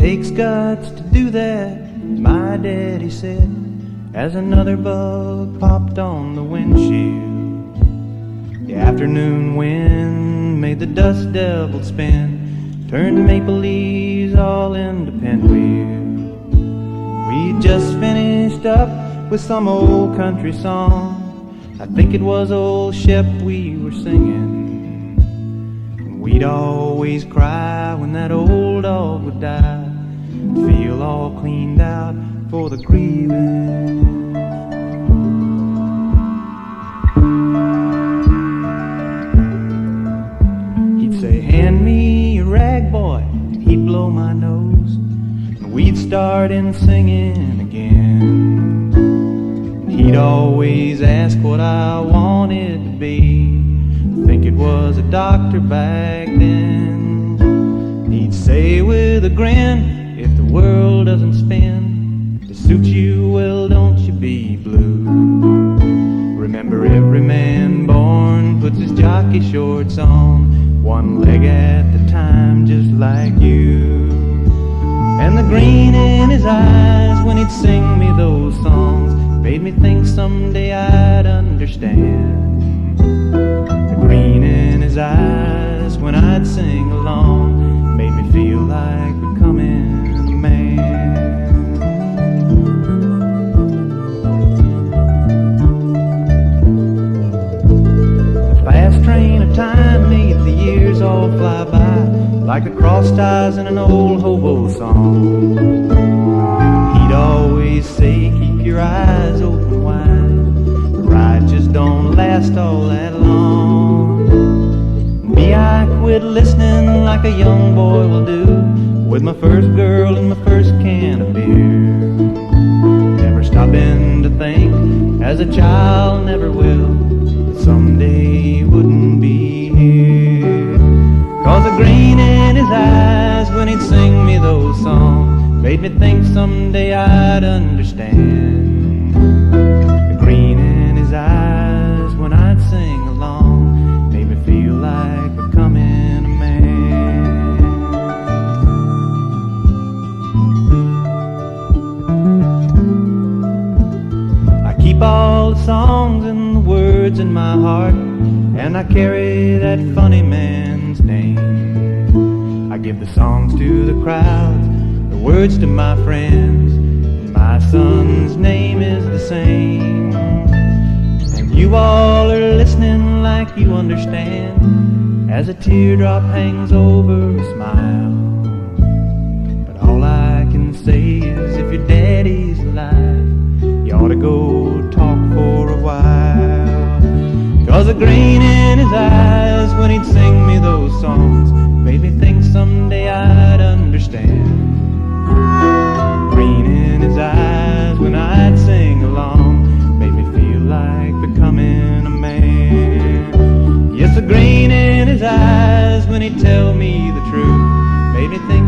takes guts to do that, my daddy said, as another bug popped on the windshield. The afternoon wind made the dust devil spin, turned maple leaves all into pinwheels. We just finished up with some old country song. I think it was Old Shep we were singing. And we'd always cry when that old dog would die, feel all cleaned out for the grieving. He'd say, hand me a rag, boy, and he'd blow my nose, and we'd start in singing again. He'd always ask what I wanted to be, I think it was a doctor back then. He'd say with a grin, if the world doesn't spin to suit you, well, don't you be blue. Remember, every man born puts his jockey shorts on, one leg at a time, just like you. And the green in his eyes when he'd sing me those songs made me think someday I'd understand. The green in his eyes when I'd sing along made me feel like becoming a man. The fast train of time made the years all fly by, like the cross ties in an old hobo song. He'd always say, keep your eyes open wide, the ride just don't last all that long. Me, I quit listening like a young boy will do, with my first girl and my first can of beer. Never stopping to think, as a child never will, that someday wouldn't be here. 'Cause the green in his eyes when he'd sing me those songs made me think someday I'd understand. The green in his eyes when I'd sing along made me feel like becoming a man. I keep all the songs and the words in my heart, and I carry that funny man's name. I give the songs to the crowds, the words to my friends, and my son's name is the same. And you all are listening like you understand, as a teardrop hangs over a smile. But all I can say is, if your daddy's alive, you ought to go talk for a while. 'Cause the green in his eyes when he'd sing me those songs made me think someday I'd understand. Green in his eyes when I'd sing along made me feel like becoming a man. Yes, the green in his eyes when he'd tell me the truth made me think